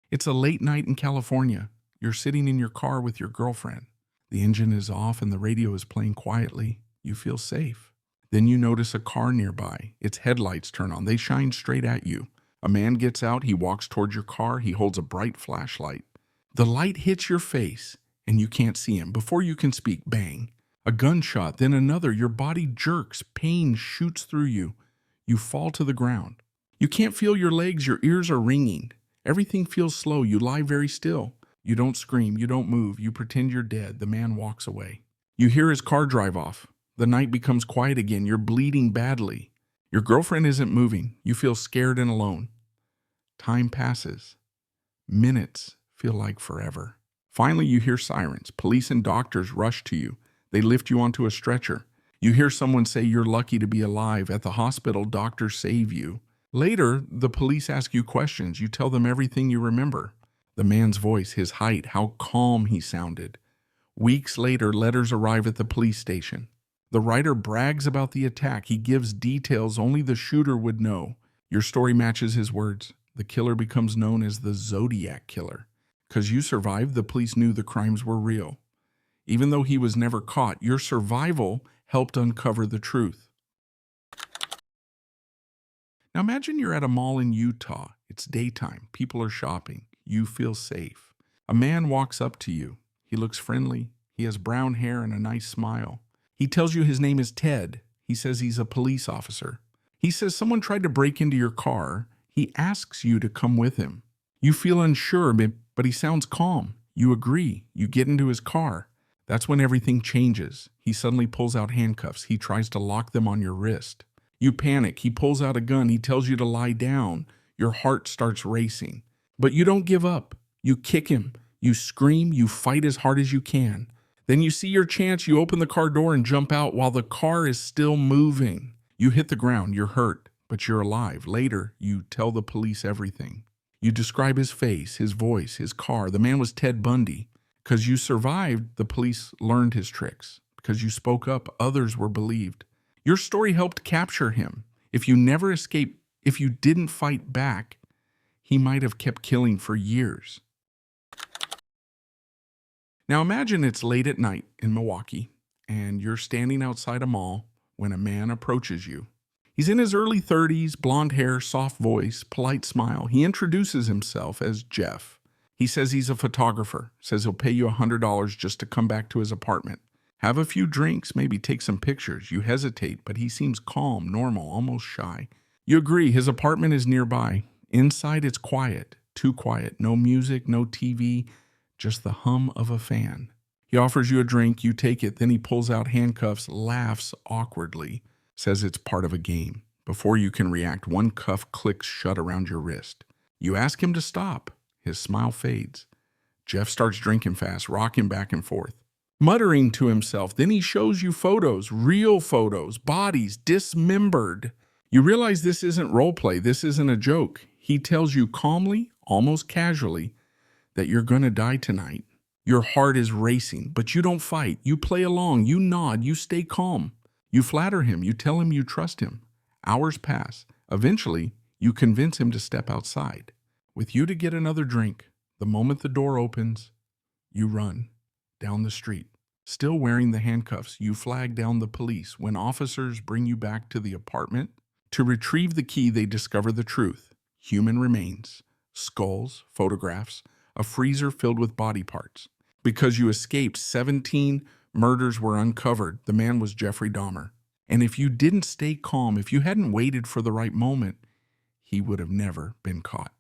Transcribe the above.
It's a late night in California. You're sitting in your car with your girlfriend. The engine is off and the radio is playing quietly. You feel safe. Then you notice a car nearby. Its headlights turn on. They shine straight at you. A man gets out. He walks towards your car. He holds a bright flashlight. The light hits your face and you can't see him. Before you can speak, bang. A gunshot, then another. Your body jerks. Pain shoots through you. You fall to the ground. You can't feel your legs. Your ears are ringing. Everything feels slow. You lie very still. You don't scream. You don't move. You pretend you're dead. The man walks away. You hear his car drive off. The night becomes quiet again. You're bleeding badly. Your girlfriend isn't moving. You feel scared and alone. Time passes. Minutes feel like forever. Finally, you hear sirens. Police and doctors rush to you. They lift you onto a stretcher. You hear someone say you're lucky to be alive. At the hospital, doctors save you. Later, the police ask you questions. You tell them everything you remember. The man's voice, his height, how calm he sounded. Weeks later, letters arrive at the police station. The writer brags about the attack. He gives details only the shooter would know. Your story matches his words. The killer becomes known as the Zodiac Killer. Because you survived, the police knew the crimes were real. Even though he was never caught, your survival helped uncover the truth. Now imagine you're at a mall in Utah. It's daytime. People are shopping. You feel safe. A man walks up to you. He looks friendly. He has brown hair and a nice smile. He tells you his name is Ted. He says he's a police officer. He says someone tried to break into your car. He asks you to come with him. You feel unsure, but he sounds calm. You agree. You get into his car. That's when everything changes. He suddenly pulls out handcuffs. He tries to lock them on your wrist. You panic. He pulls out a gun. He tells you to lie down. Your heart starts racing. But you don't give up. You kick him. You scream. You fight as hard as you can. Then you see your chance. You open the car door and jump out while the car is still moving. You hit the ground. You're hurt, but you're alive. Later, you tell the police everything. You describe his face, his voice, his car. The man was Ted Bundy. Because you survived, the police learned his tricks. Because you spoke up, others were believed. Your story helped capture him. If you never escaped, if you didn't fight back, he might have kept killing for years. Now imagine it's late at night in Milwaukee, and you're standing outside a mall when a man approaches you. He's in his early 30s, blonde hair, soft voice, polite smile. He introduces himself as Jeff. He says he's a photographer, says he'll pay you $100 just to come back to his apartment. Have a few drinks, maybe take some pictures. You hesitate, but he seems calm, normal, almost shy. You agree, his apartment is nearby. Inside it's quiet, too quiet. No music, no TV, just the hum of a fan. He offers you a drink, you take it, then he pulls out handcuffs, laughs awkwardly, says it's part of a game. Before you can react, one cuff clicks shut around your wrist. You ask him to stop. His smile fades. Jeff starts drinking fast, rocking back and forth, muttering to himself. Then he shows you photos, real photos, bodies dismembered. You realize this isn't role play. This isn't a joke. He tells you calmly, almost casually, that you're going to die tonight. Your heart is racing, but you don't fight. You play along. You nod. You stay calm. You flatter him. You tell him you trust him. Hours pass. Eventually, you convince him to step outside. With you to get another drink, the moment the door opens, you run down the street. Still wearing the handcuffs, you flag down the police. When officers bring you back to the apartment to retrieve the key, they discover the truth. Human remains, skulls, photographs, a freezer filled with body parts. Because you escaped, 17 murders were uncovered. The man was Jeffrey Dahmer. And if you didn't stay calm, if you hadn't waited for the right moment, he would have never been caught.